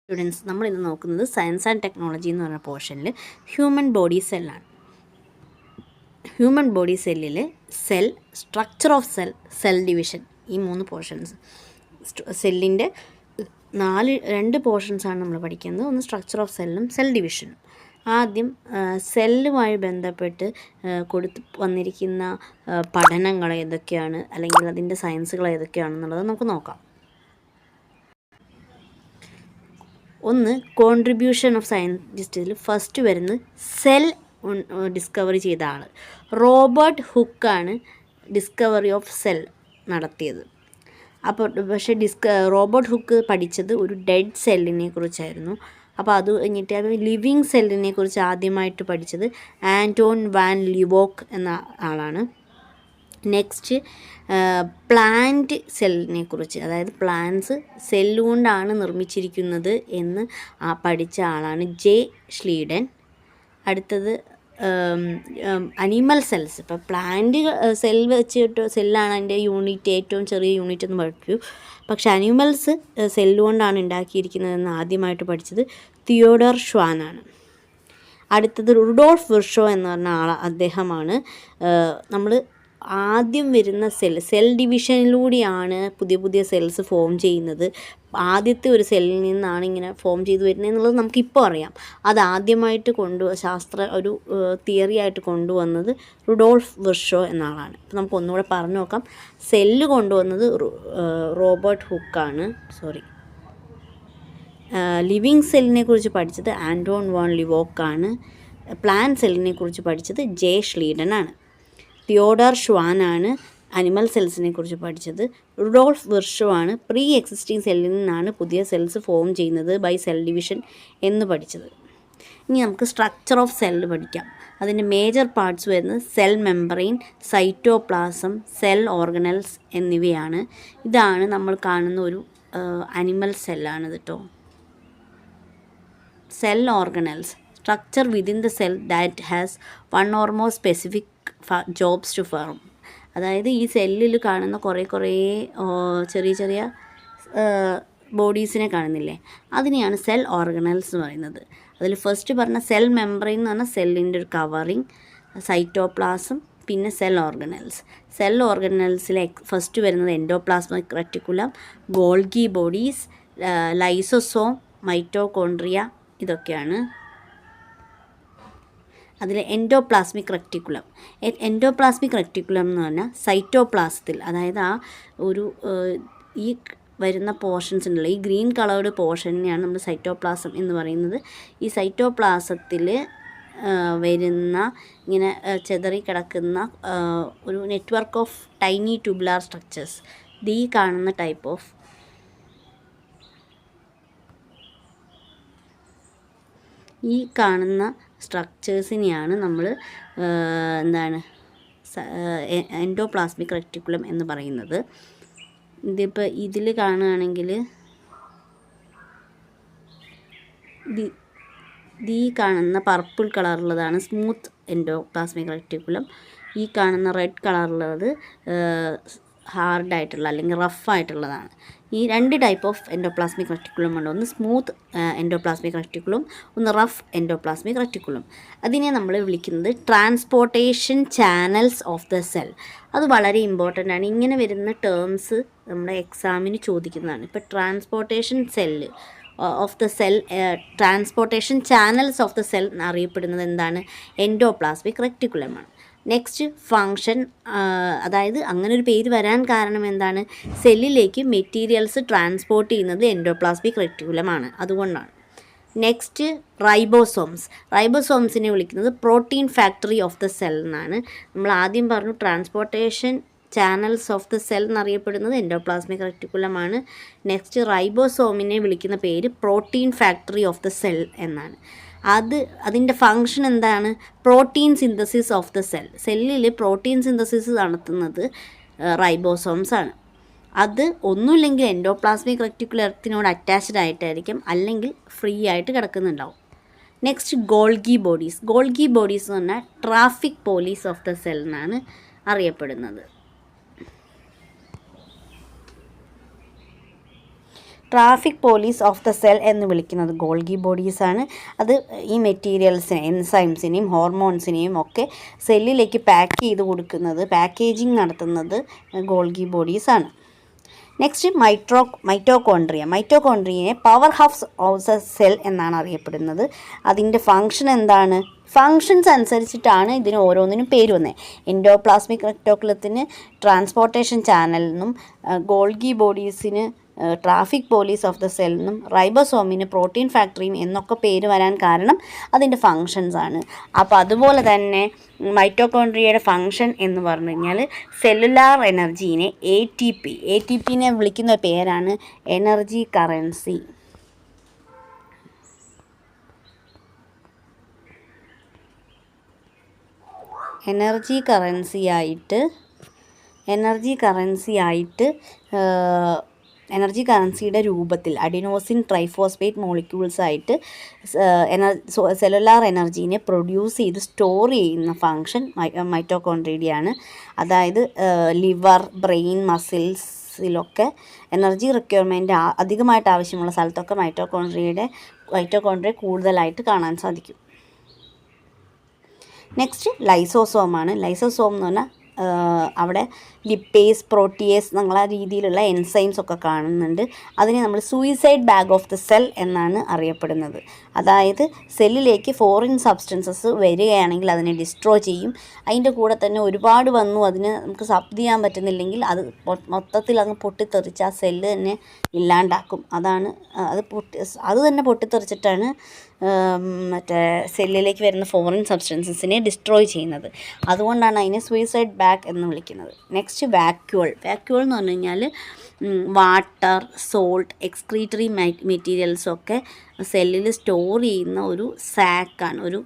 Students നമ്മൾ ഇന്ന് നോക്കുന്നത് സയൻസ് ആൻഡ് ടെക്നോളജി എന്ന് പറഞ്ഞ പോർഷനിൽ ഹ്യൂമൻ ബോഡി സെല്ലാണ്. ഹ്യൂമൻ ബോഡി സെല്ലിൽ cell, structure of cell, cell division, ഈ 3 പോർഷൻസ്. സെല്ലിൻ്റെ രണ്ട് പോർഷൻസാണ് നമ്മൾ പഠിക്കുന്നത്. ഒന്ന് സ്ട്രക്ചർ ഓഫ് സെല്ലും സെൽ ഡിവിഷനും. ആദ്യം സെല്ലുമായി ബന്ധപ്പെട്ട് വന്നിരിക്കുന്ന പഠനങ്ങൾ ഏതൊക്കെയാണ്, അല്ലെങ്കിൽ അതിൻ്റെ സയൻസുകൾ ഏതൊക്കെയാണെന്നുള്ളത് നമുക്ക് നോക്കാം. ഒന്ന് കോൺട്രിബ്യൂഷൻ ഓഫ് സയൻറ്റിസ്റ്റിൽ ഫസ്റ്റ് വരുന്നത് സെൽ ഡിസ്കവറി ചെയ്ത ആൾ റോബർട്ട് ഹുക്കാണ് ഡിസ്കവറി ഓഫ് സെൽ നടത്തിയത്. അപ്പോൾ പക്ഷേ റോബർട്ട് ഹുക്ക് പഠിച്ചത് ഒരു ഡെഡ് സെല്ലിനെ കുറിച്ചായിരുന്നു. അപ്പോൾ അത് കഴിഞ്ഞിട്ട് ലിവിങ് സെല്ലിനെ കുറിച്ച് ആദ്യമായിട്ട് പഠിച്ചത് ആൻറ്റോൺ വാൻ ലിവോക്ക് എന്ന ആളാണ്. നെക്സ്റ്റ് പ്ലാന്റ് സെല്ലിനെ കുറിച്ച്, അതായത് പ്ലാന്റ്സ് സെല്ലുകൊണ്ടാണ് നിർമ്മിച്ചിരിക്കുന്നത് എന്ന് പഠിച്ച ആളാണ് ജെ ഷ്ലീഡൻ. അടുത്തത് അനിമൽ സെൽസ്. ഇപ്പോൾ പ്ലാന്റ് സെൽ വെച്ചിട്ട് സെല്ലാണ് അതിൻ്റെ യൂണിറ്റ്, ഏറ്റവും ചെറിയ യൂണിറ്റ് എന്ന് പഠിച്ചു. പക്ഷെ അനിമൽസ് സെല്ലുകൊണ്ടാണ് ഉണ്ടാക്കിയിരിക്കുന്നതെന്ന് ആദ്യമായിട്ട് പഠിച്ചത് തിയോഡർ ഷ്വാനാണ്. അടുത്തത് റുഡോൾഫ് വിർഷോ എന്ന് പറഞ്ഞ അദ്ദേഹമാണ് നമ്മൾ ആദ്യം വരുന്ന സെൽ ഡിവിഷനിലൂടെയാണ് പുതിയ സെൽസ് ഫോം ചെയ്യുന്നത്. ആദ്യത്തെ ഒരു സെല്ലിൽ നിന്നാണ് ഇങ്ങനെ ഫോം ചെയ്ത് വരുന്നത് എന്നുള്ളത് നമുക്കിപ്പോൾ അറിയാം. അത് ആദ്യമായിട്ട് ഒരു തിയറി ആയിട്ട് കൊണ്ടുവന്നത് റുഡോൾഫ് വിർഷോ എന്ന ആളാണ്. അപ്പോൾ നമുക്ക് ഒന്നുകൂടെ പറഞ്ഞു നോക്കാം. സെല്ല് കൊണ്ടുവന്നത് റോബർട്ട് ഹുക്കാണ്. ലിവിങ് സെല്ലിനെ കുറിച്ച് പഠിച്ചത് ആൻറ്റോൺ വാൻ ലിവോക്കാണ്. പ്ലാന്റ് സെല്ലിനെ കുറിച്ച് പഠിച്ചത് ജെ ഷ്ലീഡനാണ്. തിയോഡർ ഷ്വാനാണ് അനിമൽ സെൽസിനെ കുറിച്ച് പഠിച്ചത്. റുഡോൾഫ് വിർഷോ ആണ് പ്രീ എക്സിസ്റ്റിംഗ് സെല്ലിൽ നിന്നാണ് പുതിയ സെൽസ് ഫോം ചെയ്യുന്നത് ബൈ സെൽ ഡിവിഷൻ എന്ന് പഠിച്ചത്. ഇനി നമുക്ക് സ്ട്രക്ചർ ഓഫ് സെല്ല് പഠിക്കാം. അതിൻ്റെ മേജർ പാർട്സ് വരുന്നത് cell membrane, cytoplasm, cell organelles എന്നിവയാണ്. ഇതാണ് നമ്മൾ കാണുന്ന ഒരു അനിമൽ സെല്ലാണിത് കേട്ടോ. Cell organelles, structure within the cell that has one or more specific jobs to perform. അതായത് ഈ സെല്ലിൽ കാണുന്ന കുറേ ചെറിയ ബോഡീസിനെ കാണുന്നില്ലേ, അതിനെയാണ് സെൽ ഓർഗനൽസ് എന്ന് പറയുന്നത്. അതിൽ ഫസ്റ്റ് പറഞ്ഞ സെൽ മെംബ്രെയിൻ എന്ന് പറഞ്ഞാൽ സെല്ലിൻ്റെ ഒരു കവറിങ്, സൈറ്റോപ്ലാസം, പിന്നെ സെൽ ഓർഗനൽസ്. സെൽ ഓർഗനൽസിലെ ഫസ്റ്റ് വരുന്നത് endoplasmic reticulum, Golgi bodies, lysosome, mitochondria, ഇതൊക്കെയാണ്. അതിൽ എൻഡോപ്ലാസ്മിക് റെക്റ്റിക്കുലം എന്ന് പറഞ്ഞാൽ സൈറ്റോപ്ലാസത്തിൽ, അതായത് ഈ വരുന്ന പോർഷൻസ് ഉണ്ടല്ലോ, ഈ ഗ്രീൻ കളേർഡ് പോർഷനെയാണ് നമ്മൾ സൈറ്റോപ്ലാസം എന്ന് പറയുന്നത്. ഈ സൈറ്റോപ്ലാസത്തിൽ വരുന്ന ഇങ്ങനെ ചെതറി കിടക്കുന്ന ഒരു network of tiny tubular structures, ഈ കാണുന്ന ടൈപ്പ് ഓഫ് സ്ട്രക്ചേഴ്സിനെയാണ് നമ്മൾ എൻഡോപ്ലാസ്മിക് റെറ്റിക്കുലം എന്ന് പറയുന്നത്. ഇതിപ്പോൾ ഇതിൽ കാണുകയാണെങ്കിൽ ഈ കാണുന്ന പർപ്പിൾ കളറുള്ളതാണ് സ്മൂത്ത് എൻഡോപ്ലാസ്മിക് റെറ്റിക്കുലം. ഈ കാണുന്ന റെഡ് കളറുള്ളത് ഹാർഡായിട്ടുള്ള അല്ലെങ്കിൽ റഫായിട്ടുള്ളതാണ്. ഈ 2 ടൈപ്പ് ഓഫ് എൻഡോപ്ലാസ്മിക് റെറ്റിക്കുലം ഉണ്ട്. ഒന്ന് സ്മൂത്ത് എൻഡോപ്ലാസ്മിക് റെറ്റിക്കുലം, ഒന്ന് റഫ് എൻഡോപ്ലാസ്മിക് റെറ്റിക്കുലം. അതിനെ നമ്മൾ വിളിക്കുന്നത് transportation channels of the cell. അത് വളരെ ഇമ്പോർട്ടൻ്റ് ആണ്. ഇങ്ങനെ വരുന്ന ടേംസ് നമ്മുടെ എക്സാമിന് ചോദിക്കുന്നതാണ്. ഇപ്പോൾ transportation transportation channels of the cell അറിയപ്പെടുന്നത് എന്താണ്? എൻഡോപ്ലാസ്മിക് റെറ്റിക്കുലമാണ്. നെക്സ്റ്റ് ഫങ്ഷൻ, അതായത് അങ്ങനെ ഒരു പേര് വരാൻ കാരണം എന്താണ്? സെല്ലിലേക്ക് മെറ്റീരിയൽസ് ട്രാൻസ്പോർട്ട് ചെയ്യുന്നത് എൻഡോപ്ലാസ്മിക് റെറ്റിക്കുലമാണ്, അതുകൊണ്ടാണ്. നെക്സ്റ്റ് റൈബോസോംസിനെ വിളിക്കുന്നത് protein factory of the cell എന്നാണ്. നമ്മൾ ആദ്യം പറഞ്ഞു transportation channels of the cell എന്നറിയപ്പെടുന്നത് എൻഡോപ്ലാസ്മിക് റെറ്റിക്കുലമാണ്. നെക്സ്റ്റ് റൈബോസോമിനെ വിളിക്കുന്ന പേര് protein factory of the cell എന്നാണ്. അതിൻ്റെ ഫങ്ഷൻ എന്താണ്? Protein synthesis of the cell. സെല്ലിൽ പ്രോട്ടീൻ സിന്തസിസ് നടത്തുന്നത് റൈബോസോംസ് ആണ്. അത് ഒന്നുമില്ലെങ്കിൽ എൻഡോപ്ലാസ്മിക് റെറ്റിക്കുലത്തിനോട് അറ്റാച്ച്ഡ് ആയിട്ടായിരിക്കും, അല്ലെങ്കിൽ ഫ്രീ ആയിട്ട് കിടക്കുന്നുണ്ടാവും. നെക്സ്റ്റ് ഗോൾഗി ബോഡീസ് എന്ന് പറഞ്ഞാൽ traffic police of the cell എന്നാണ് അറിയപ്പെടുന്നത്. Traffic police of the cell എന്ന് വിളിക്കുന്നത് ഗോൾഗി ബോഡീസാണ്. അത് ഈ മെറ്റീരിയൽസിനെ, എൻസൈംസിനെയും ഹോർമോൺസിനെയും ഒക്കെ സെല്ലിലേക്ക് പാക്ക് ചെയ്ത് കൊടുക്കുന്നത്, പാക്കേജിങ് നടത്തുന്നത് ഗോൾഗി ബോഡീസാണ്. നെക്സ്റ്റ് മൈറ്റോകോൺട്രിയയെ power house of the cell എന്നാണ് അറിയപ്പെടുന്നത്. അതിൻ്റെ ഫങ്ഷൻ എന്താണ്? ഫങ്ഷൻസ് അനുസരിച്ചിട്ടാണ് ഇതിന് ഓരോന്നിനും പേര് വന്നത്. എൻഡോപ്ലാസ്മിക് റെക്ടോക്കുലത്തിന് ട്രാൻസ്പോർട്ടേഷൻ ചാനലിനും, ഗോൾഗി ബോഡീസിന് ട്രാഫിക് പോലീസ് ഓഫ് ദ സെല്ലിനും, റൈബോസോമിന് പ്രോട്ടീൻ ഫാക്ടറിയും എന്നൊക്കെ പേര് വരാൻ കാരണം അതിൻ്റെ ഫങ്ഷൻസ് ആണ്. അപ്പോൾ അതുപോലെ തന്നെ മൈറ്റോകോൺട്രിയയുടെ ഫങ്ഷൻ എന്ന് പറഞ്ഞു കഴിഞ്ഞാൽ സെല്ലുലാർ എനർജീനെ എ ടി പിനെ വിളിക്കുന്ന പേരാണ് എനർജി കറൻസി. എനർജി കറൻസിയുടെ രൂപത്തിൽ അഡിനോസിൻ ട്രൈഫോസ്ഫേറ്റ് മോളിക്യൂൾസായിട്ട് സെല്ലുലാർ എനർജീനെ പ്രൊഡ്യൂസ് ചെയ്ത് സ്റ്റോർ ചെയ്യുന്ന ഫങ്ഷൻ മൈറ്റോകോൺട്രിയയുടെയാണ്. അതായത് ലിവർ, ബ്രെയിൻ, മസിൽസിലൊക്കെ എനർജി റിക്വയർമെൻറ്റ് അധികമായിട്ട് ആവശ്യമുള്ള സ്ഥലത്തൊക്കെ മൈറ്റോകോൺട്രിയ കൂടുതലായിട്ട് കാണാൻ സാധിക്കും. നെക്സ്റ്റ് ലൈസോസോമാണ്. ലൈസോസോം എന്ന് പറഞ്ഞാൽ അവിടെ ലിപ്പേസ്, പ്രോട്ടിയേസ് എന്നുള്ള രീതിയിലുള്ള എൻസൈംസ് ഒക്കെ കാണുന്നുണ്ട്. അതിനെ നമ്മൾ suicide bag of the cell എന്നാണ് അറിയപ്പെടുന്നത്. അതായത് സെല്ലിലേക്ക് ഫോറിൻ സബ്സ്റ്റൻസസ് വരികയാണെങ്കിൽ അതിനെ ഡിസ്ട്രോയ് ചെയ്യും. അതിൻ്റെ കൂടെ തന്നെ ഒരുപാട് വന്നു അതിന് നമുക്ക് സബ് ചെയ്യാൻ പറ്റുന്നില്ലെങ്കിൽ അത് മൊത്തത്തിൽ അങ്ങ് പൊട്ടിത്തെറിച്ച് ആ സെല്ല് തന്നെ ഇല്ലാണ്ടാക്കും. അത് തന്നെ പൊട്ടിത്തെറിച്ചിട്ടാണ് മറ്റേ സെല്ലിലേക്ക് വരുന്ന ഫോറിൻ സബ്സ്റ്റൻസസിനെ ഡിസ്ട്രോയ് ചെയ്യുന്നത്. അതുകൊണ്ടാണ് അതിനെ സൂയിസൈഡ് ബാഗ് എന്ന് വിളിക്കുന്നത്. നെക്സ്റ്റ് വാക്യൂൾ എന്ന് പറഞ്ഞു കഴിഞ്ഞാൽ വാട്ടർ, സോൾട്ട്, എക്സ്ക്രീറ്ററി മെറ്റീരിയൽസൊക്കെ സെല്ലിൽ സ്റ്റോർ ചെയ്യുന്ന ഒരു സാക്കാണ്, ഒരു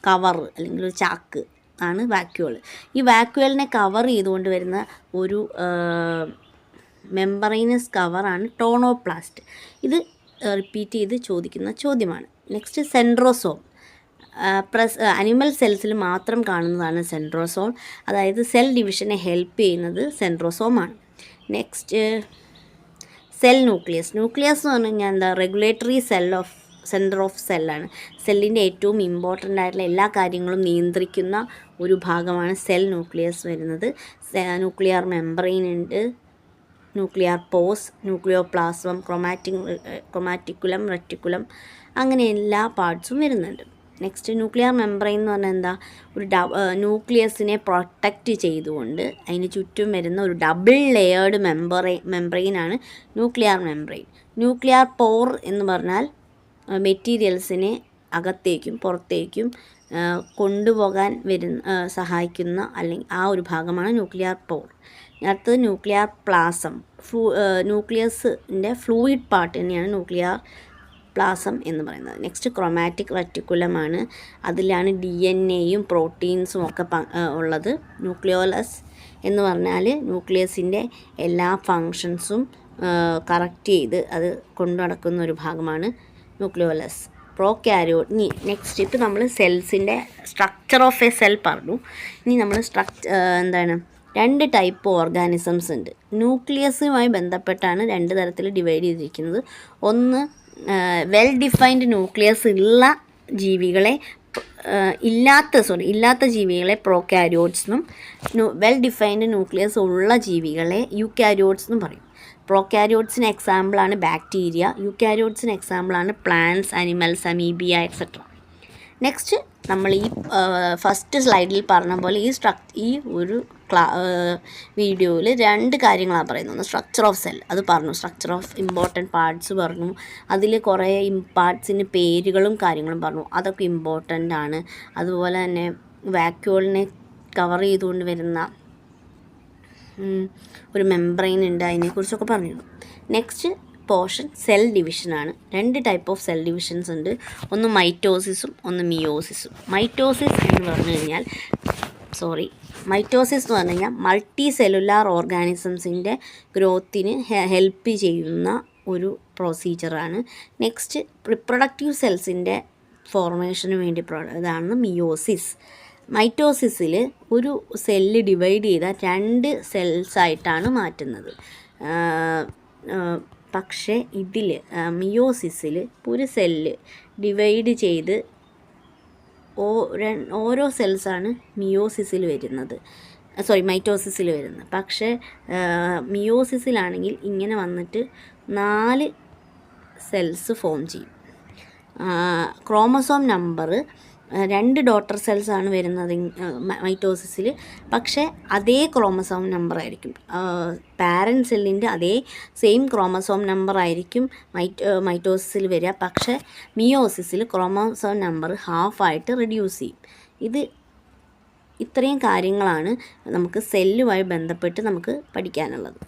കവർ അല്ലെങ്കിൽ ഒരു ചാക്ക് ആണ് വാക്യൂൾ. ഈ വാക്യൂളിനെ കവർ ചെയ്തുകൊണ്ട് വരുന്ന ഒരു മെമ്പറൈനസ് കവറാണ് ടോണോപ്ലാസ്റ്റ്. ഇത് റിപ്പീറ്റ് ചെയ്ത് ചോദിക്കുന്ന ചോദ്യമാണ്. Next centrosome. അനിമൽ സെൽസിൽ മാത്രം കാണുന്നതാണ് സെൻട്രോസോം. അതായത് സെൽ ഡിവിഷനെ ഹെൽപ്പ് ചെയ്യുന്നത് സെൻട്രോസോമാണ്. നെക്സ്റ്റ് സെൽ ന്യൂക്ലിയസ് എന്ന് പറഞ്ഞു കഴിഞ്ഞാൽ എന്താ? റെഗുലേറ്ററി സെൻറ്റർ ഓഫ് സെല്ലാണ്. സെല്ലിൻ്റെ ഏറ്റവും ഇമ്പോർട്ടൻ്റ് ആയിട്ടുള്ള എല്ലാ കാര്യങ്ങളും നിയന്ത്രിക്കുന്ന ഒരു ഭാഗമാണ് സെൽ ന്യൂക്ലിയസ് വരുന്നത്. ന്യൂക്ലിയർ മെംബ്രെയിൻ ഉണ്ട്, ന്യൂക്ലിയർ പോസ്, ന്യൂക്ലിയോപ്ലാസം, ക്രൊമാറ്റിക്കുലം, റെറ്റിക്കുലം, അങ്ങനെ എല്ലാ പാർട്സും വരുന്നുണ്ട്. നെക്സ്റ്റ് ന്യൂക്ലിയർ മെംബ്രെയിൻ എന്ന് പറഞ്ഞാൽ എന്താ? ഒരു ന്യൂക്ലിയസിനെ പ്രൊട്ടക്റ്റ് ചെയ്തുകൊണ്ട് അതിന് ചുറ്റും വരുന്ന ഒരു ഡബിൾ ലെയേർഡ് മെംബ്രെയിനാണ് ന്യൂക്ലിയർ മെംബ്രെയിൻ. ന്യൂക്ലിയർ പോർ എന്ന് പറഞ്ഞാൽ മെറ്റീരിയൽസിനെ അകത്തേക്കും പുറത്തേക്കും കൊണ്ടുപോകാൻ സഹായിക്കുന്ന അല്ലെങ്കിൽ ആ ഒരു ഭാഗമാണ് ന്യൂക്ലിയർ പോർ. അടുത്തത് ന്യൂക്ലിയർ പ്ലാസം. ന്യൂക്ലിയസിൻ്റെ ഫ്ലൂയിഡ് പാർട്ട് തന്നെയാണ് ന്യൂക്ലിയർ പ്ലാസം എന്ന് പറയുന്നത്. നെക്സ്റ്റ് ക്രൊമാറ്റിക് റെറ്റിക്കുലമാണ്. അതിലാണ് DNA-യും പ്രോട്ടീൻസും ഒക്കെ ഉള്ളത്. ന്യൂക്ലിയോലസ് എന്ന് പറഞ്ഞാൽ ന്യൂക്ലിയസിൻ്റെ എല്ലാ ഫങ്ഷൻസും കറക്റ്റ് ചെയ്ത് അത് കൊണ്ടു നടക്കുന്ന ഒരു ഭാഗമാണ് ന്യൂക്ലിയോലസ്. നെക്സ്റ്റ് ഇപ്പോൾ നമ്മൾ സെൽസിൻ്റെ സ്ട്രക്ചർ ഓഫ് എ സെൽ പറഞ്ഞു. ഇനി നമ്മൾ രണ്ട് ടൈപ്പ് ഓർഗാനിസംസ് ഉണ്ട്. ന്യൂക്ലിയസുമായി ബന്ധപ്പെട്ടാണ് രണ്ട് തരത്തിൽ ഡിവൈഡ് ചെയ്തിരിക്കുന്നത്. ഒന്ന് വെൽ ഡിഫൈൻഡ് ന്യൂക്ലിയസ് ഉള്ള ജീവികളെ ഇല്ലാത്ത ജീവികളെ പ്രോകാരിയോട്സ് എന്നും വെൽ ഡിഫൈൻഡ് ന്യൂക്ലിയസ് ഉള്ള ജീവികളെ യൂകാരിയോട്സ് എന്നും പറയും. പ്രോകാരിയോട്സിന് എക്സാമ്പിളാണ് ബാക്ടീരിയ, യൂകാരിയോട്സിന് എക്സാമ്പിളാണ് പ്ലാന്റ്സ്, അനിമൽസ്, അമീബിയ എക്സെട്ര. നെക്സ്റ്റ് നമ്മൾ ഈ ഫസ്റ്റ് സ്ലൈഡിൽ പറഞ്ഞ പോലെ ഈ ഒരു വീഡിയോയിൽ രണ്ട് കാര്യങ്ങളാണ് പറയുന്നത്. ഒന്ന് സ്ട്രക്ചർ ഓഫ് സെൽ, അത് പറഞ്ഞു. സ്ട്രക്ചർ ഓഫ് ഇമ്പോർട്ടൻറ്റ് പാർട്സ് പറഞ്ഞു. അതിൽ കുറേ പാർട്സിന് പേരുകളും കാര്യങ്ങളും പറഞ്ഞു. അതൊക്കെ ഇമ്പോർട്ടൻ്റ് ആണ്. അതുപോലെ തന്നെ വാക്യൂളിനെ കവർ ചെയ്തുകൊണ്ട് വരുന്ന ഒരു മെംബ്രെയിൻ ഉണ്ട്, അതിനെക്കുറിച്ചൊക്കെ പറഞ്ഞു. നെക്സ്റ്റ് പോർഷൻ സെൽ ഡിവിഷനാണ്. രണ്ട് ടൈപ്പ് ഓഫ് സെൽ ഡിവിഷൻസ് ഉണ്ട്. ഒന്ന് മൈറ്റോസിസും ഒന്ന് മിയോസിസും. മൈറ്റോസിസ് എന്ന് പറഞ്ഞു കഴിഞ്ഞാൽ മൾട്ടി സെല്ലുലാർ ഓർഗാനിസംസിൻ്റെ ഗ്രോത്തിന് ഹെൽപ്പ് ചെയ്യുന്ന ഒരു പ്രൊസീജിയറാണ്. നെക്സ്റ്റ് റിപ്രൊഡക്റ്റീവ് സെൽസിൻ്റെ ഫോർമേഷന് വേണ്ടി ഇതാണ് മിയോസിസ്. മൈറ്റോസിസിൽ ഒരു സെല്ല് ഡിവൈഡ് ചെയ്താൽ രണ്ട് സെൽസായിട്ടാണ് മാറ്റുന്നത്. പക്ഷേ ഇതിൽ മിയോസിസിൽ ഒരു സെല്ല് ഡിവൈഡ് ചെയ്ത് ഓരോ സെൽസാണ് മിയോസിസിൽ വരുന്നത്, മൈറ്റോസിസിൽ വരുന്നത്. പക്ഷേ മിയോസിസിലാണെങ്കിൽ ഇങ്ങനെ വന്നിട്ട് 4 സെൽസ് ഫോം ചെയ്യും. ക്രോമസോം നമ്പർ 2 ഡോട്ടർ സെൽസാണ് വരുന്നത് മൈറ്റോസിസിൽ. പക്ഷേ അതേ ക്രോമസോം നമ്പർ ആയിരിക്കും, പാരൻറ്റ് സെല്ലിൻ്റെ അതേ സെയിം ക്രോമസോം നമ്പർ ആയിരിക്കും മൈറ്റോസിസിൽ വരിക. പക്ഷേ മിയോസിസിൽ ക്രോമസോം നമ്പർ ഹാഫായിട്ട് റെഡ്യൂസ് ചെയ്യും. ഇത്രയും കാര്യങ്ങളാണ് നമുക്ക് സെല്ലുമായി ബന്ധപ്പെട്ട് നമുക്ക് പഠിക്കാനുള്ളത്.